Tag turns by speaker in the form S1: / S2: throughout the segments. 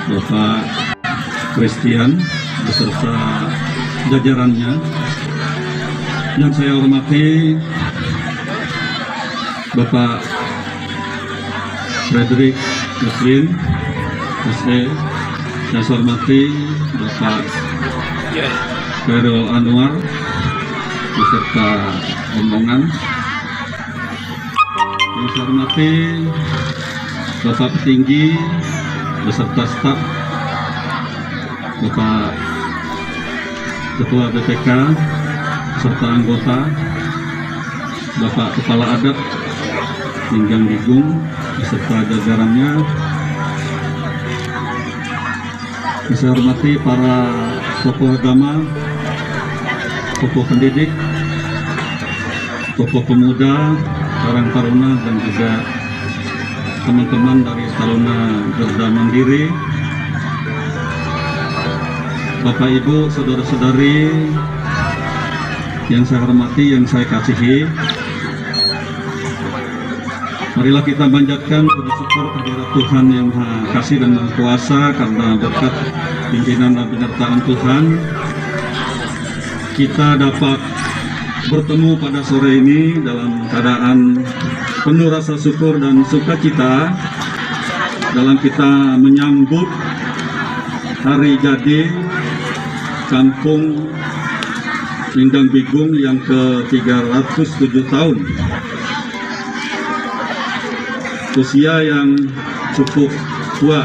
S1: Bapak Christian beserta jajarannya. Yang saya hormati Bapak Frederick Muslim SD. Yang saya hormati Bapak Khairul Anwar beserta rombongan. Yang saya hormati Bapak petinggi beserta staf, Bapak Ketua BPK serta anggota, Bapak Kepala Adat Linggang Bigung beserta jajarannya. Saya hormati para tokoh agama, tokoh pendidik, tokoh pemuda, Karang Taruna, dan juga teman-teman dari Taruna Garda Mandiri, Bapak Ibu, saudara-saudari yang saya hormati, yang saya kasihi. Marilah kita panjatkan puji syukur kehadirat Tuhan yang Maha Kasih dan Maha Kuasa, karena berkat pimpinan dan penyertaan Tuhan kita dapat bertemu pada sore ini dalam keadaan penuh rasa syukur dan sukacita dalam kita menyambut hari jadi Kampung Linggang Bigung yang ke-307 tahun. Usia yang cukup tua.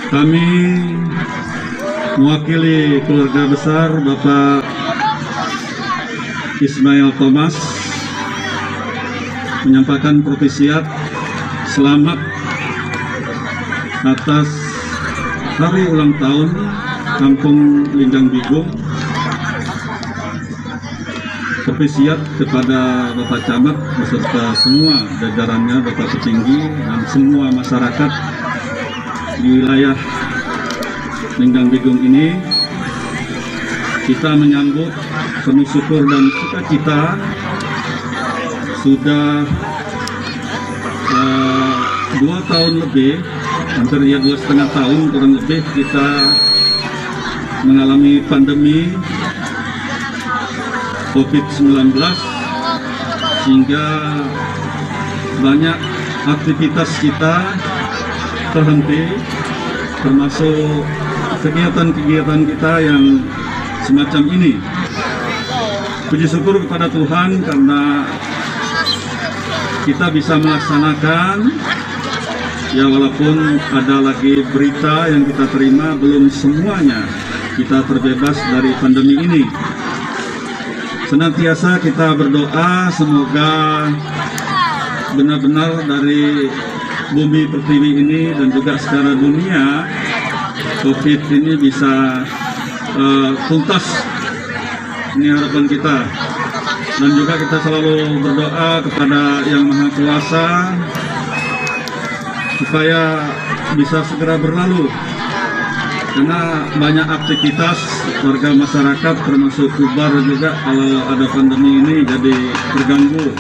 S1: Kami mewakili keluarga besar Bapak Ismail Thomas menyampaikan propisiat selamat atas hari ulang tahun Kampung Linggang Bigung. Propisiat kepada Bapak Camat beserta semua jajarannya, Bapak petinggi dan semua masyarakat di wilayah Linggang Bigung ini. Kita menyambut penuh syukur dan sukacita. Sudah 2 tahun lebih, hampir ya 2,5 tahun kurang lebih, kita mengalami pandemi COVID-19, sehingga banyak aktivitas kita terhenti, termasuk kegiatan-kegiatan kita yang semacam ini. Puji syukur kepada Tuhan karena kita bisa melaksanakan, ya walaupun ada lagi berita yang kita terima, belum semuanya kita terbebas dari pandemi ini. Senantiasa kita berdoa semoga benar-benar dari bumi pertiwi ini dan juga secara dunia COVID ini bisa tuntas. Ini harapan kita. Dan juga kita selalu berdoa kepada Yang Maha Kuasa supaya bisa segera berlalu, karena banyak aktivitas warga masyarakat termasuk kubar juga kalau ada pandemi ini jadi terganggu.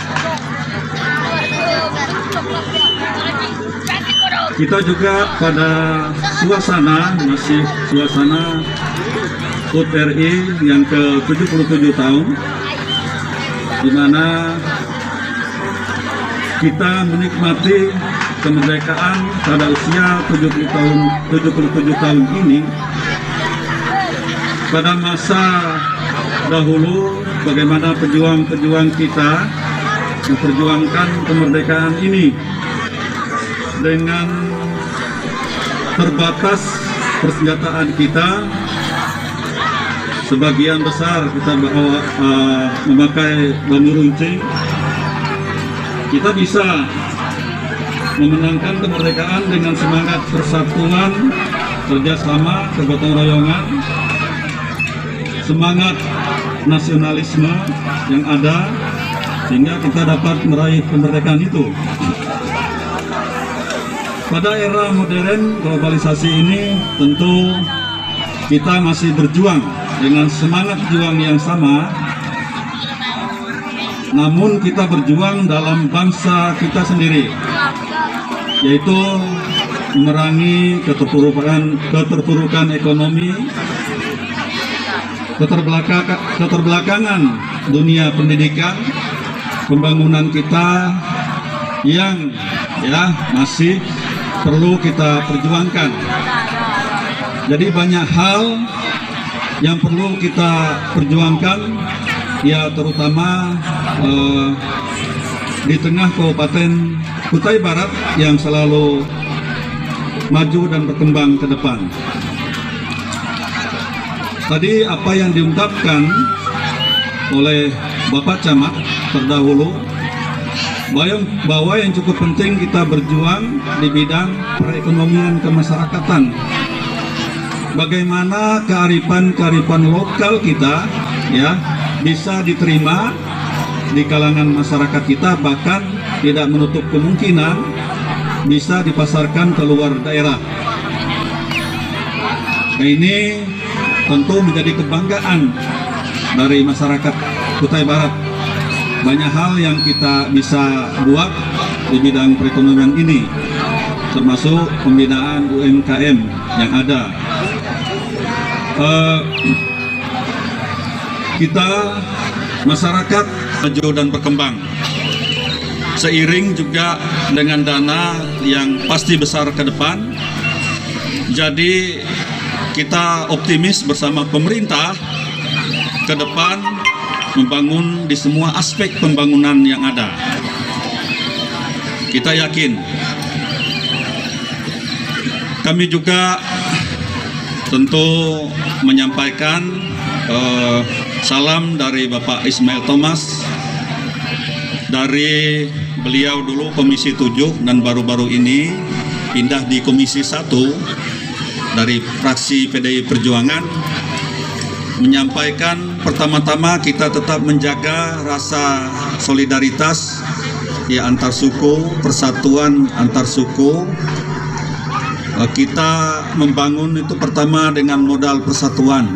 S1: Kita juga pada suasana, masih suasana HUT RI yang ke-77 tahun, di mana kita menikmati kemerdekaan pada usia 77 tahun ini. Pada masa dahulu bagaimana pejuang-pejuang kita memperjuangkan kemerdekaan ini dengan terbatas persenjataan kita. Sebagian besar kita memakai bambu runcing. Kita bisa memenangkan kemerdekaan dengan semangat persatuan, kerjasama, kegotong royongan, semangat nasionalisme yang ada, sehingga kita dapat meraih kemerdekaan itu. Pada era modern globalisasi ini tentu kita masih berjuang dengan semangat juang yang sama, namun kita berjuang dalam bangsa kita sendiri. yaitu memerangi keterpurukan ekonomi, keterbelakangan dunia pendidikan, pembangunan kita yang masih perlu kita perjuangkan. Jadi banyak hal yang perlu kita perjuangkan, ya terutama di tengah Kabupaten Kutai Barat yang selalu maju dan berkembang ke depan. Tadi apa yang diungkapkan oleh Bapak Camat terdahulu, bahwa yang cukup penting kita berjuang di bidang perekonomian kemasyarakatan. Bagaimana kearifan lokal kita bisa diterima di kalangan masyarakat kita, bahkan tidak menutup kemungkinan bisa dipasarkan ke luar daerah. Nah, ini tentu menjadi kebanggaan dari masyarakat Kutai Barat. Banyak hal yang kita bisa buat di bidang perekonomian ini, termasuk pembinaan UMKM yang ada. Kita masyarakat maju dan berkembang seiring juga dengan dana yang pasti besar ke depan. Jadi kita optimis bersama pemerintah ke depan membangun di semua aspek pembangunan yang ada. Kita yakin. Kami juga tentu menyampaikan salam dari Bapak Ismail Thomas. Dari beliau dulu Komisi 7 dan baru-baru ini pindah di Komisi 1 dari fraksi PDI Perjuangan, menyampaikan pertama-tama kita tetap menjaga rasa solidaritas ya antar suku, persatuan antar suku. Kita membangun itu pertama dengan modal persatuan,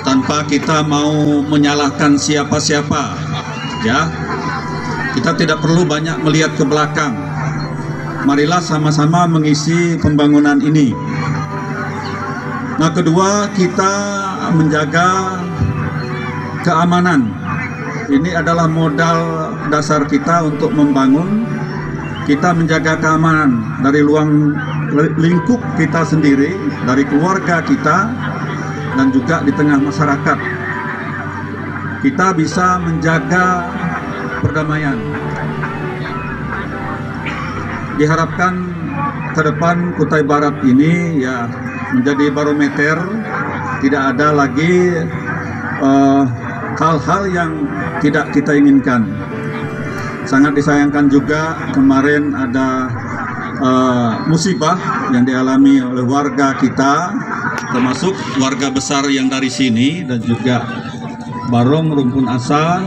S1: tanpa kita mau menyalahkan siapa-siapa, ya. Kita tidak perlu banyak melihat ke belakang. Marilah sama-sama mengisi pembangunan ini. Nah, kedua, kita menjaga keamanan. Ini adalah modal dasar kita untuk membangun. Kita menjaga keamanan dari lingkup kita sendiri, dari keluarga kita, dan juga di tengah masyarakat. Kita bisa menjaga perdamaian. Diharapkan ke depan Kutai Barat ini ya menjadi barometer, tidak ada lagi hal-hal yang tidak kita inginkan. Sangat disayangkan juga kemarin ada musibah yang dialami oleh warga kita, termasuk warga besar yang dari sini dan juga Barong Rumpun Asa,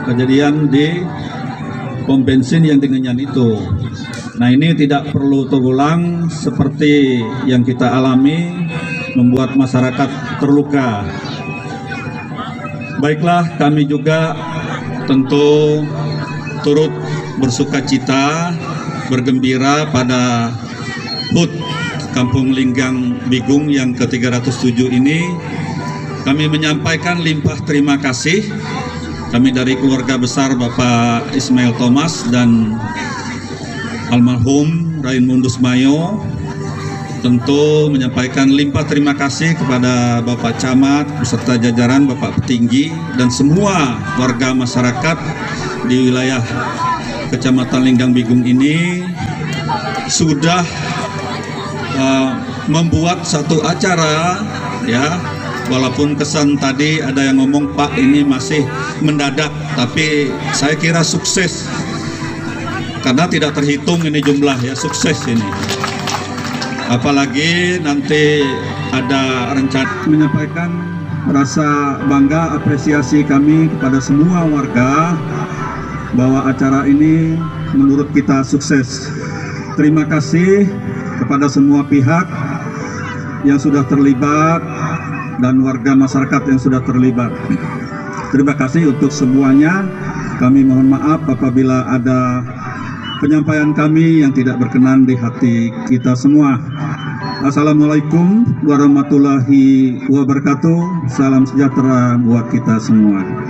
S1: kejadian di pom bensin yang Dingenyan itu. Nah, ini tidak perlu terulang seperti yang kita alami, membuat masyarakat terluka. Baiklah, kami juga tentu turut bersukacita, bergembira pada HUT Kampung Linggang Bigung yang ke-307 ini. Kami menyampaikan limpah terima kasih. Kami dari keluarga besar Bapak Ismail Thomas dan almarhum Raimundus Mayo tentu menyampaikan limpah terima kasih kepada Bapak Camat beserta jajaran Bapak Petinggi dan semua warga masyarakat di wilayah Kecamatan Linggang Bigung ini sudah membuat satu acara, ya, walaupun kesan tadi ada yang ngomong Pak ini masih mendadak, tapi saya kira sukses karena tidak terhitung ini jumlah, ya, sukses ini. Apalagi nanti ada rencana menyampaikan rasa bangga, apresiasi kami kepada semua warga bahwa acara ini menurut kita sukses. Terima kasih kepada semua pihak yang sudah terlibat dan warga masyarakat yang sudah terlibat. Terima kasih untuk semuanya. Kami mohon maaf apabila ada penyampaian kami yang tidak berkenan di hati kita semua. Assalamualaikum warahmatullahi wabarakatuh. Salam sejahtera buat kita semua.